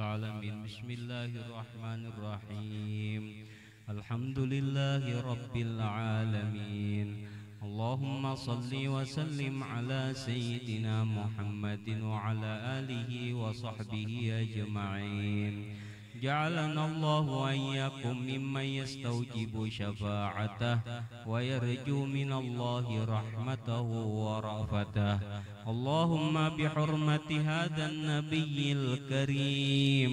العالمين. بسم الله الرحمن الرحيم. الحمد لله رب العالمين. اللهم صل وسلم على سيدنا محمد وعلى آله وصحبه أجمعين. جعلنا الله وإياكم ممن يستوجب شفاعته ويرجو من الله رحمته ورأفته. اللهم بحرمة هذا النبي الكريم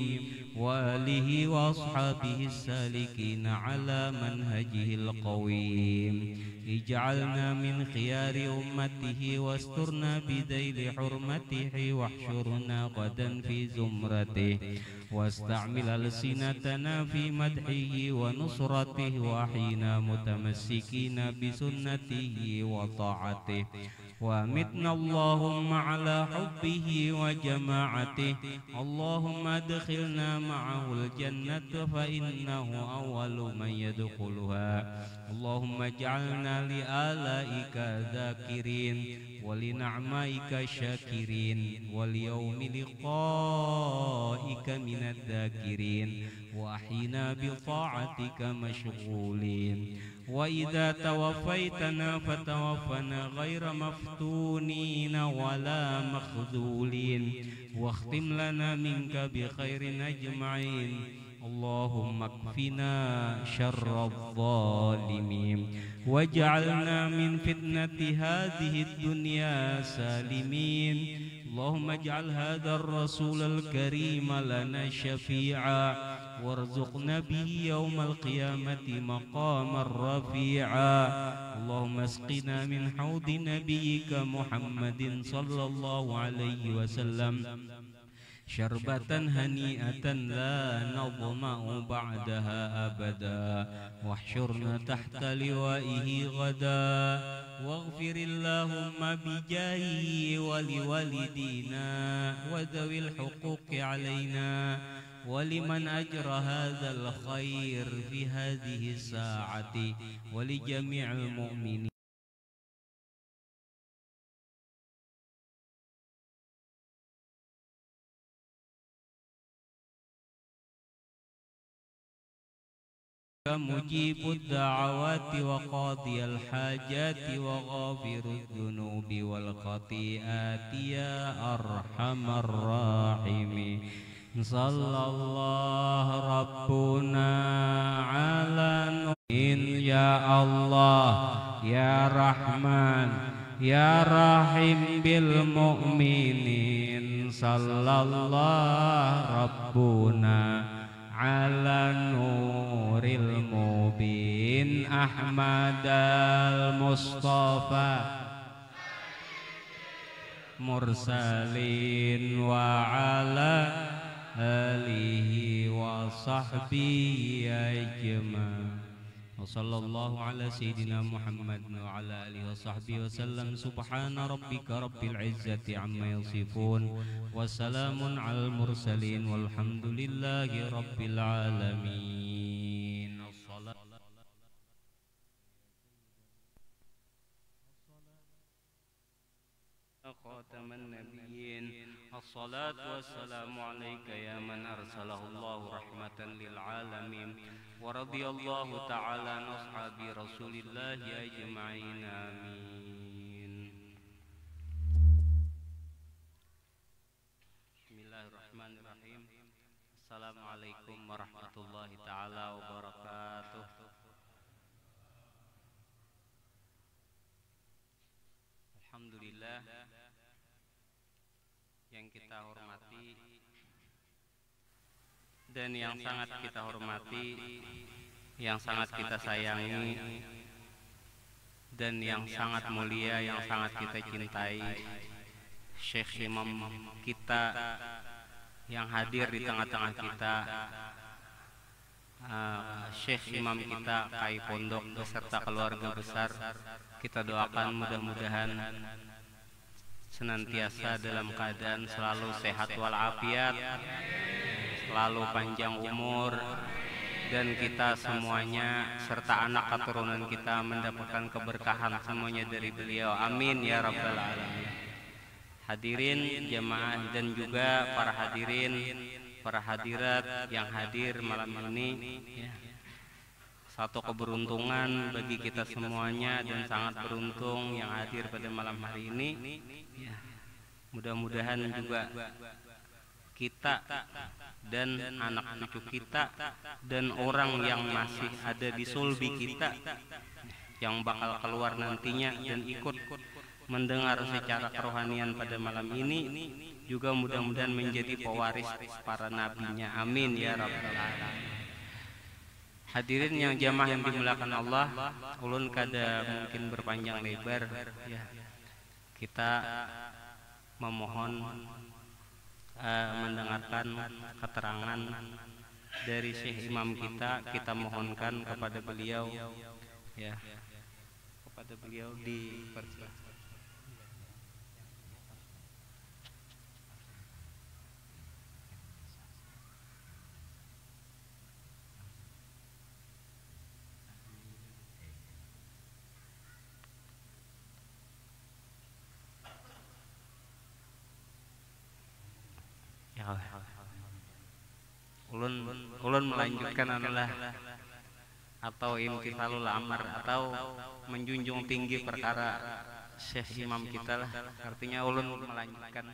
وآله وأصحابه السالكين على منهجه القويم اجعلنا من خيار أمته واسترنا بذيل حرمته واحشرنا غدا في زمرته واستعمل ألسنتنا في مدحه ونصرته وأحينا متمسكين بسنته وطاعته وأمتنا اللهم على حبه وجماعته. اللهم ادخلنا معه الجنة فإنه أول من يدخلها. اللهم اجعلنا لآلائك ذاكرين ولنعمائك شاكرين وليوم لقائك من الذاكرين وأحينا بطاعتك مشغولين. وإذا توفيتنا فتوفنا غير مفتونين ولا مخذولين واختم لنا منك بخير أجمعين. اللهم اكفنا شر الظالمين واجعلنا من فتنة هذه الدنيا سالمين. اللهم اجعل هذا الرسول الكريم لنا شفيعا وارزقنا به يوم القيامة مقاما رفيعا. اللهم اسقنا من حوض نبيك محمد صلى الله عليه وسلم شربة هنيئة لا نظمأ بعدها أبدا واحشرنا تحت لوائه غدا. واغفر اللهم بجاهه ولوالدينا وذوي الحقوق علينا ولمن أجرى هذا الخير في هذه الساعة ولجميع المؤمنين. مجيب الدعوات وقاضي الحاجات وغافر الذنوب والخطيئات يا أرحم الراحمين. صلى الله ربنا على نور يا الله يا رحمن يا رحيم بالمؤمنين. صلى الله ربنا على نور المبين أحمد المصطفى مرسلين وعلى آله وصحبه أجمعين. وصلى الله على سيدنا محمد وعلى آله وصحبه وسلم. سبحان ربك رب العزة عما يصفون وسلام على المرسلين والحمد لله رب العالمين. خاتم النبيين الصلاة والسلام عليك يا من أرسله الله رحمة للعالمين. ورضي الله تعالى عن أصحاب رسول الله أجمعين آمين. بسم الله الرحمن الرحيم. السلام عليكم ورحمة الله تعالى وبركاته. Alhamdulillah, yang kita hormati dan yang sangat kita hormati, yang sangat kita sayangi dan yang sangat mulia, yang sangat kita cintai, Syekh Imam kita yang hadir di tengah-tengah kita, Syekh Imam kita Kai Pondok beserta keluarga besar. Kita doakan mudah-mudahan senantiasa dalam keadaan selalu sehat walafiat, selalu panjang umur, dan kita semuanya serta anak keturunan kita mendapatkan keberkahan semuanya dari beliau. Amin ya rabbal alamin. Hadirin jamaah dan juga para hadirin para hadirat yang hadir malam ini, ya. Satu keberuntungan bagi kita semuanya dan sangat beruntung yang hadir pada malam hari ini. Ya. Mudah-mudahan juga kita dan anak cucu kita dan orang yang masih ada di sulbi kita yang bakal keluar nantinya dan ikut mendengar secara kerohanian pada malam ini juga mudah-mudahan menjadi pewaris para nabinya. Amin ya rabbal alamin. Hadirin yang jamaah yang dimuliakan Allah, ulun kada mungkin berpanjang lebar, ya. Kita memohon mendengarkan keterangan dari Syekh Imam kita mohonkan kepada beliau, ya, kepada beliau dipersilakan. Ulun melanjutkan adalah atau imtithalul amr atau menjunjung tinggi perkara Syekh Imam kita lah. Artinya ulun melanjutkan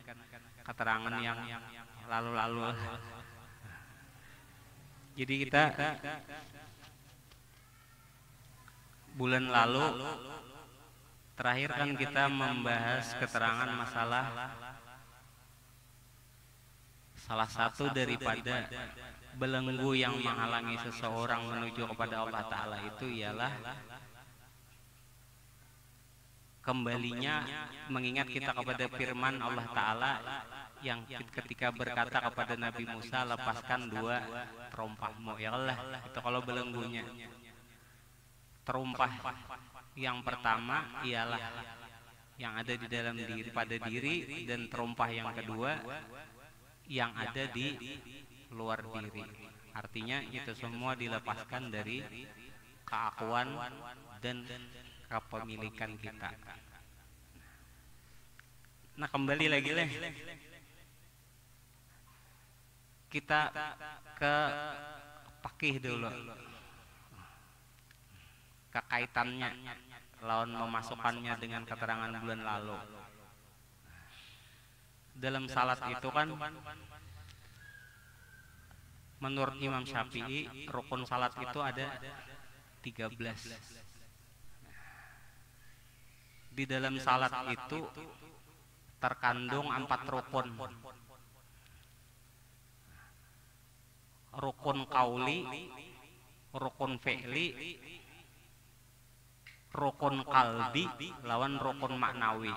keterangan yang lalu-lalu. Jadi kita bulan lalu terakhir kan kita membahas keterangan masalah salah satu daripada belenggu yang menghalangi seseorang menuju kepada Allah Ta'ala itu ialah kembalinya mengingat kita kepada firman Allah Ta'ala yang ketika berkata kepada Nabi Musa, lepaskan dua terompahmu. Ya Allah, itu kalau belenggunya. Terompah yang pertama ialah yang ada di dalam diri, pada diri, dan terompah yang kedua yang ada di luar diri. Artinya itu semua dilepaskan dari keakuan dan kepemilikan kita. Nah, kembali lagi lah kita ke pakih dulu, kekaitannya lawan memasukkannya dengan keterangan bulan lalu. Dalam salat itu kan menurut Imam Syafi'i rukun salat itu ada 13. Di dalam salat itu terkandung 4 rukun. Rukun qauli, rukun fi'li, rukun qalbi, lawan rukun maknawi.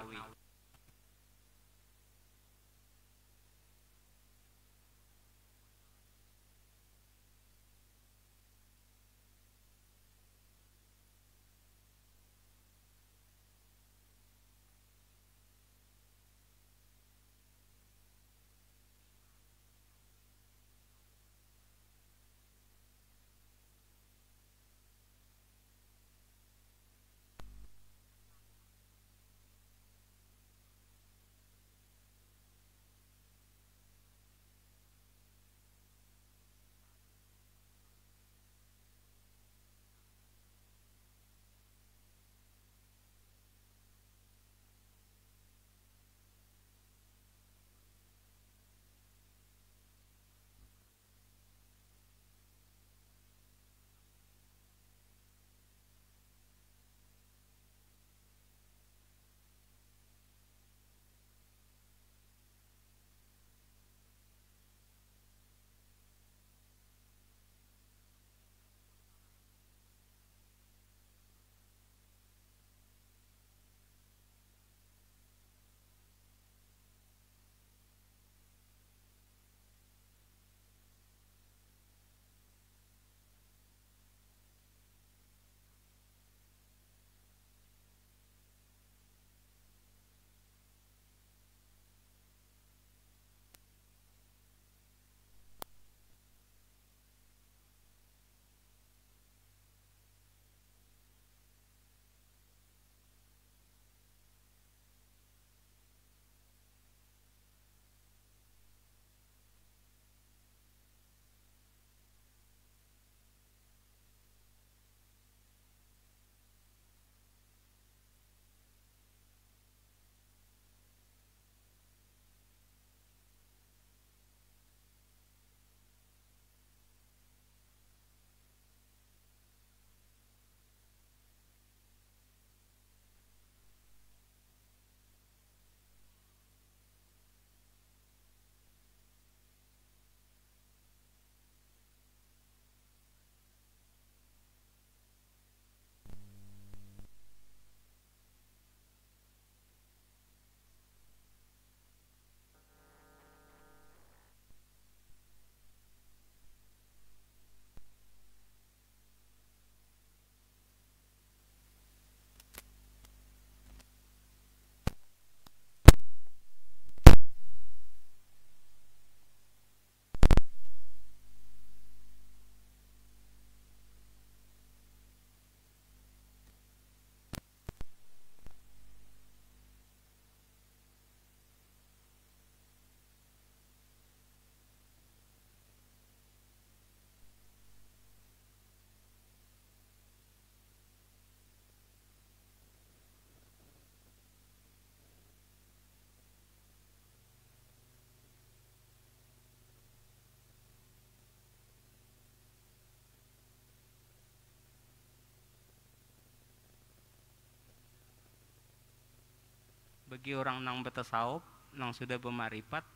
Bagi orang nang betasawuf, nang sudah bermarifat,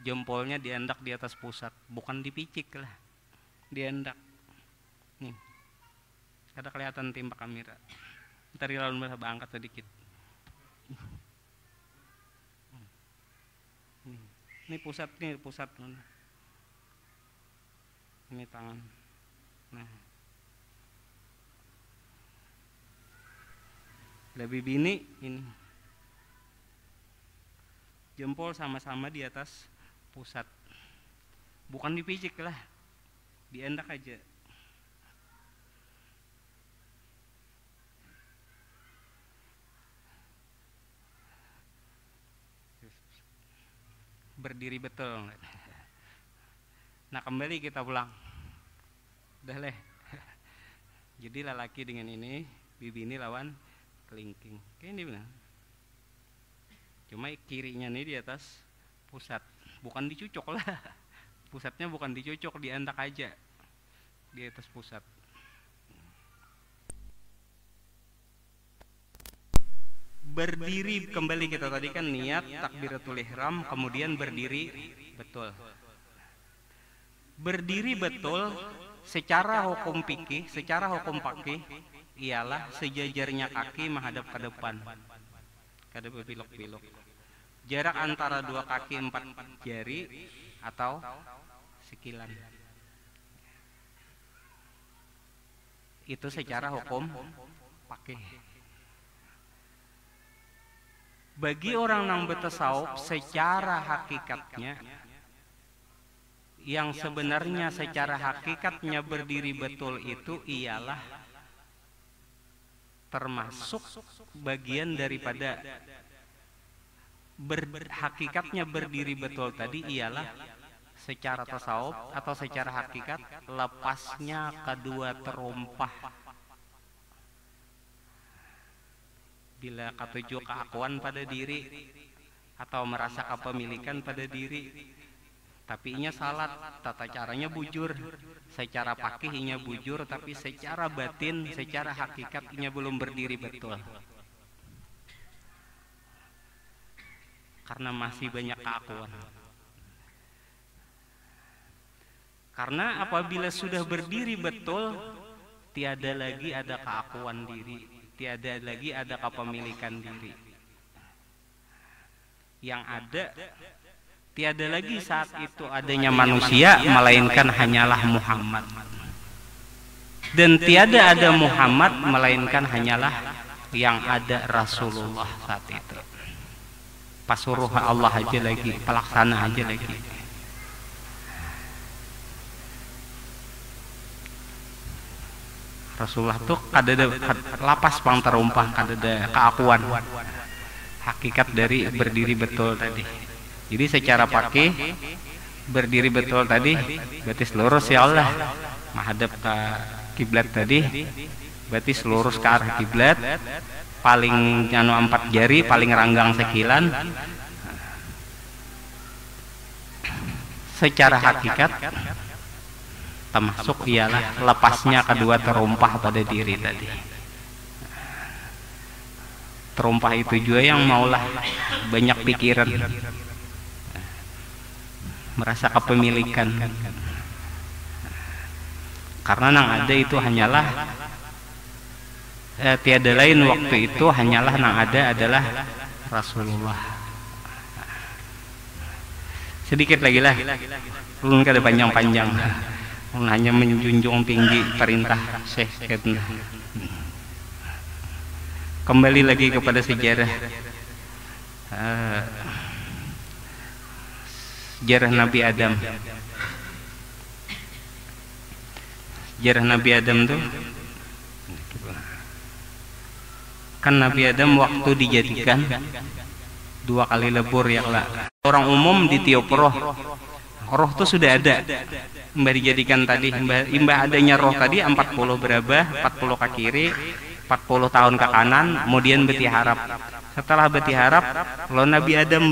jempolnya diendak di atas pusat, bukan dipicik lah, diendak. Nih, ada kelihatan timpak kamera. Ntar lalu berapa angkat sedikit. Ini pusat nih, pusat. Ini tangan. Nah, lebih bini ini. Jempol sama-sama di atas pusat, bukan dipicik lah, diendak aja. Berdiri betul. Nah, kembali kita pulang. Udah leh. Jadi lelaki dengan ini, bibi ini lawan kelingking. Kayak ini benar. Cuma kirinya nih di atas pusat, bukan dicucuk lah. Pusatnya bukan dicucuk, diendak aja di atas pusat. Berdiri kembali kita tadi kan niat takbiratul ihram, kemudian berdiri betul. Berdiri betul secara hukum fikih, secara hukum fikih ialah sejajarnya kaki menghadap ke depan. Kada berbelok-belok. Jarak antara dua kaki 4 jari atau sekilan. Itu secara hukum fikih. Bagi orang yang bertasawuf, secara hakikatnya, yang sebenarnya secara hakikatnya berdiri betul itu ialah termasuk bagian daripada hakikatnya berdiri betul tadi ialah secara tasawuf atau secara hakikat lepasnya kedua terompah. Bila katuju keakuan pada diri atau merasa kepemilikan pada diri, tapi inya salat, tata caranya bujur, secara pakih inya bujur, tapi secara batin, secara hakikat inya belum berdiri betul. Karena masih banyak keakuan. Karena apabila sudah berdiri betul, tiada lagi ada keakuan diri, tiada lagi ada kepemilikan diri. Yang ada, tiada lagi saat itu adanya manusia, melainkan hanyalah Muhammad. Dan tiada ada Muhammad, melainkan hanyalah yang ada Rasulullah saat itu. Pasuruh Allah aja lagi, pelaksana aja lagi. Rasulullah tuh kadada lapas pang terumpah, kadada keakuan hakikat dari berdiri betul tadi. Jadi secara pakai berdiri betul tadi berarti lurus ya Allah menghadap ke kiblat tadi, berarti lurus ke arah kiblat, paling nyano 4 jari, paling ranggang sekilan. Secara hakikat termasuk ialah lepasnya kedua terumpah pada diri tadi. Terumpah itu juga yang maulah banyak pikiran, merasa kepemilikan. Karena yang ada itu hanyalah tiada lain waktu itu hanyalah yang ada adalah Rasulullah. Sedikit lagi lah, belum kada panjang-panjang, hanya menjunjung tinggi perintah Syekh. Kembali lagi kepada sejarah sejarah Nabi Adam. Sejarah Nabi Adam tuh kan Nabi Adam waktu dijadikan 2 kali lebur ya lah. Orang umum ditiup roh. Roh tuh sudah ada. Mbah dijadikan tadi, mbah adanya roh tadi 40 berapa? 40 ke kiri, 40 tahun ke kanan, kemudian bertiharap. Setelah bertiharap, lo Nabi Adam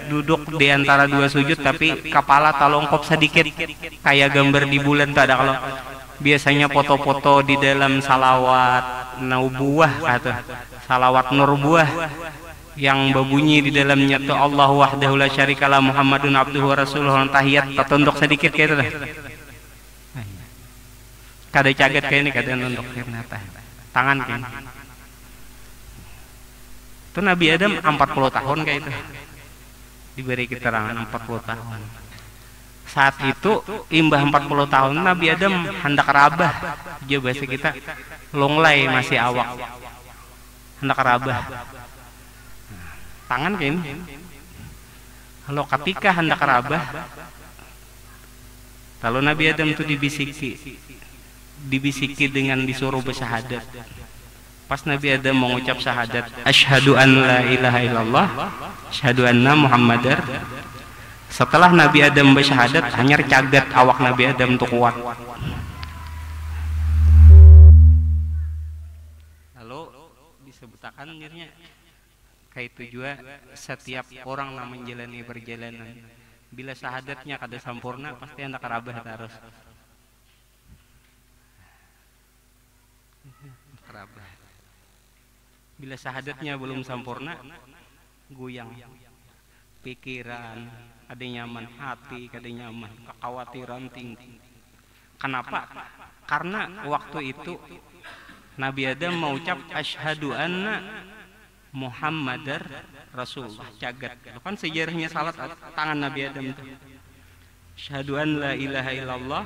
duduk di antara 2 sujud, tapi kepala talongkop sedikit, kayak gambar di bulan. Tak ada kalau biasanya foto-foto di dalam salawat nubuah atau salawat nurbuah yang berbunyi di dalamnya tuh Allahu wahdahu la syarikalah Muhammadun abduhu wa rasuluhu, tahiyat tertunduk sedikit kayak itu dah. Kada caget kayak ini, kada nunduk ternyata tangan kayak itu. Nabi Adam 40 tahun kayak itu diberi keterangan 40 tahun. Saat itu imbah 40 tahun Nabi Adam hendak rabah, dia bahasa kita longlai masih awak, hendak rabah tangan kayak ini. Kalau ketika hendak rabah, lalu Nabi Adam itu dibisiki dengan disuruh bersyahadat. Pas Nabi Adam mengucap syahadat, asyhadu an la ilaha illallah, asyhadu anna muhammadar. Setelah Nabi Adam bersyahadat, hanya cagat awak Nabi Adam untuk kuat. Lalu disebutkan dirinya kayak itu juga setiap orang yang menjalani perjalanan, bila syahadatnya kada sempurna pasti hendak rabah terus. Bila syahadatnya belum sempurna, goyang pikiran, ada nyaman hati, ada nyaman kekhawatiran tinggi. Kenapa? Karena waktu itu Nabi Adam mengucap asyhadu anna Muhammadar Rasulullah, cagat. Kan sejarahnya salat tangan Nabi Adam itu. Asyhadu an la ilaha illallah,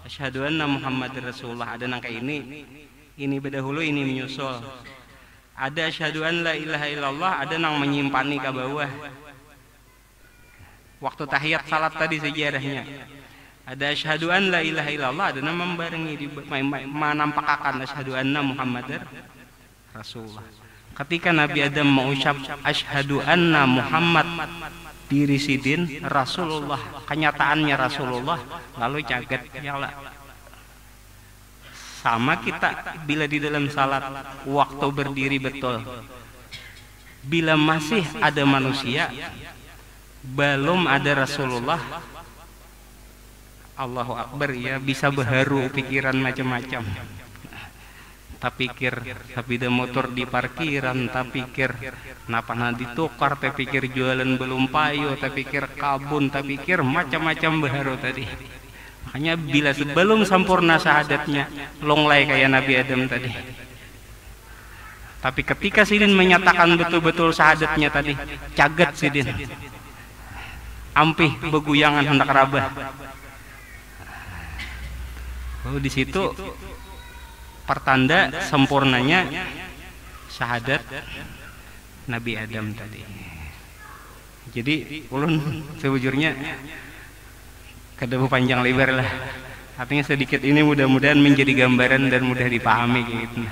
asyhadu anna Muhammadar Rasulullah. Ada nangka ini berdahulu, ini menyusul. Ada asyhadu an la ilaha illallah, ada nang menyimpani ke bawah. Waktu tahiyat salat tadi sejarahnya. Ada asyhadu an la ilaha illallah, ada nang membarengi menampakkan asyhadu anna Muhammadar Rasulullah. Ketika Nabi Adam mengucap asyhadu anna Muhammad diri sidin Rasulullah, kenyataannya Rasulullah, lalu cagat ya Allah. Sama kita bila di dalam salat waktu berdiri betul, bila masih ada manusia, belum ada Rasulullah, Allahu Akbar ya, bisa berharu pikiran macam-macam. Tak pikir tapi ada motor di parkiran, tak pikir napa nanti tukar, tak pikir jualan belum payu, tak pikir kabun, tak pikir macam-macam berharu tadi. Hanya bila sebelum sempurna syahadatnya, longlai kayak Nabi Adam tadi. Tapi ketika sidin menyatakan betul-betul syahadatnya tadi, cagat sidin, ampih beguyangan hendak rabah. Oh, di situ pertanda sempurnanya syahadat Nabi Adam tadi. Jadi ulun sebujurnya kada panjang lebar lah. Artinya sedikit ini mudah-mudahan menjadi gambaran dan mudah dipahami gitu.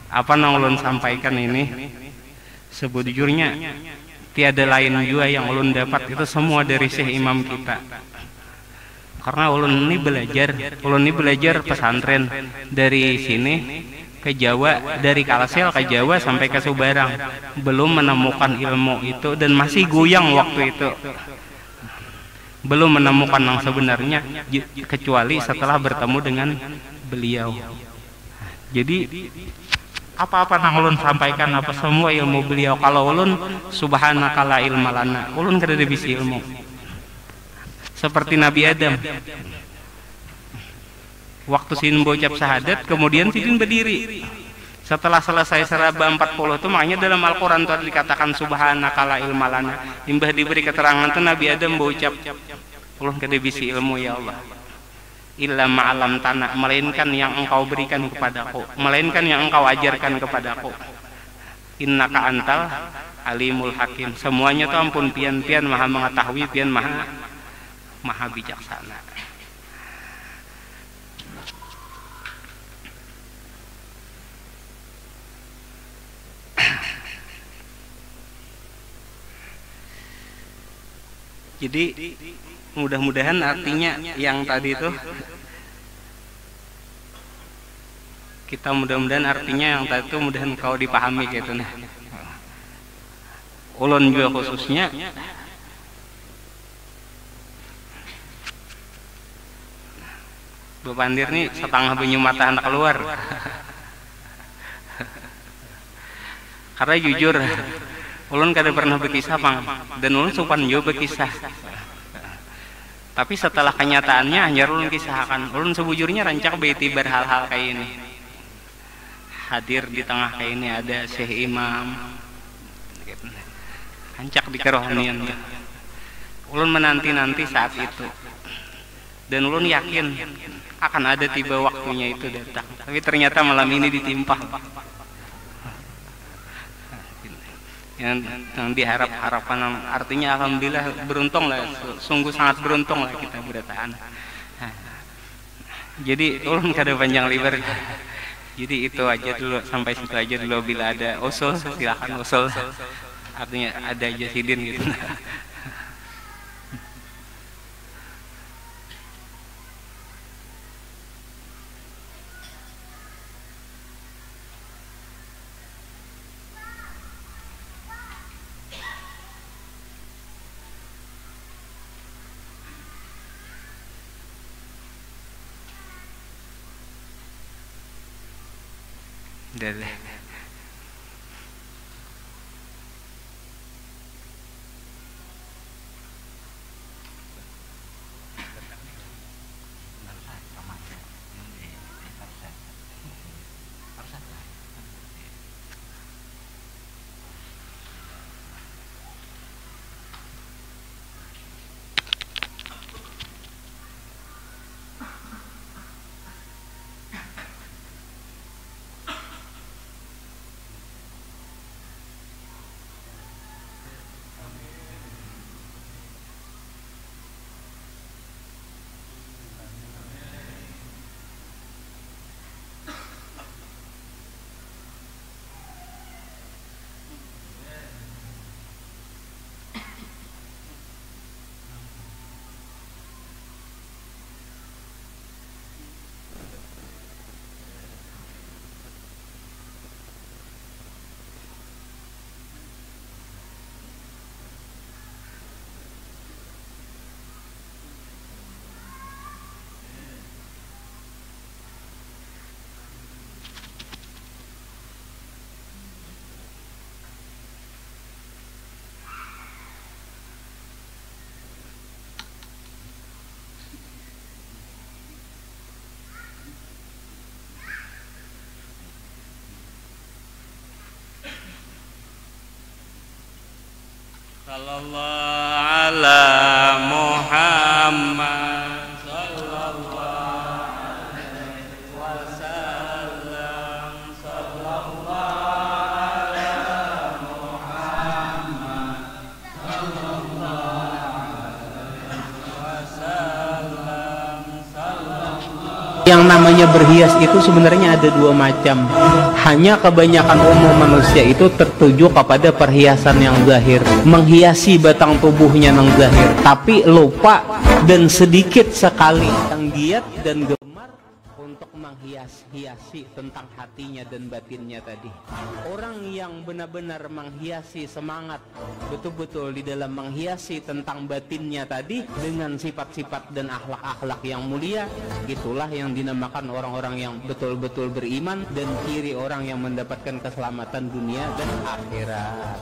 Apa yang ulun sampaikan ini sebujurnya tiada lain juga yang ulun dapat itu semua dari Syekh Imam kita. Karena ulun ini belajar pesantren dari sini ke Jawa, dari Kalsel ke Jawa sampai ke Subarang, belum menemukan ilmu itu dan masih goyang waktu itu. Belum menemukan yang sebenarnya kecuali setelah bertemu dengan beliau. Jadi apa-apa yang ulun sampaikan, apa semua ilmu beliau, kalau ulun subhanaka la ilma lana, ulun kada bisa ilmu. Seperti Nabi Adam, waktu sin bocap syahadat, kemudian sidin berdiri. Setelah selesai seraba 40 itu, makanya dalam Al-Quran itu dikatakan subhanaka la ilma lana. Imbah diberi keterangan itu Nabi Adam berucap, ulun kada bisa ilmu ya Allah, illa ma'alam tanah, melainkan yang engkau berikan kepadaku, melainkan yang engkau ajarkan kepadaku. Innaka antal alimul hakim, semuanya itu ampun pian-pian maha mengetahui, pian maha bijaksana. Jadi mudah-mudahan artinya yang tadi itu, kita mudah-mudahan artinya yang tadi itu mudahan kau dipahami gitu nah. Ulun juga khususnya bepandir nih setengah banyu mata anak keluar. Karena jujur ulun kada pernah berkisah pang, dan ulun sopan juga berkisah. Tapi setelah kenyataannya anjar ulun kisahkan, ulun sebujurnya rancak beitibar hal-hal kayak ini. Hadir di tengah kayak ini ada Syekh Imam, rancak di kerohanian. Ulun menanti-nanti saat itu, dan ulun yakin akan ada tiba waktunya itu datang. Tapi ternyata malam ini ditimpa. Yang diharap-harapan, artinya alhamdulillah beruntung lah, sungguh sangat beruntung lah kita berataan. Jadi ulun kada panjang lebar. Jadi itu aja dulu, sampai situ aja dulu. Bila ada usul silakan usul, artinya ada aja sidin gitu. Dari sallallahu ala Muhammad sallallahu alaihi wasallam, sallallahu ala Muhammad sallallahu alaihi wasallam, sallallahu. Yang namanya berhias itu sebenarnya ada dua macam. Hanya kebanyakan umum manusia itu tertuju kepada perhiasan yang zahir, menghiasi batang tubuhnya yang zahir, tapi lupa dan sedikit sekali yang giat dan gemar untuk menghiasi tentang hatinya dan batinnya tadi. Orang yang benar-benar menghiasi semangat betul-betul di dalam menghiasi tentang batinnya tadi dengan sifat-sifat dan akhlak-akhlak yang mulia, itulah yang dinamakan orang-orang yang betul-betul beriman dan ciri orang yang mendapatkan keselamatan dunia dan akhirat.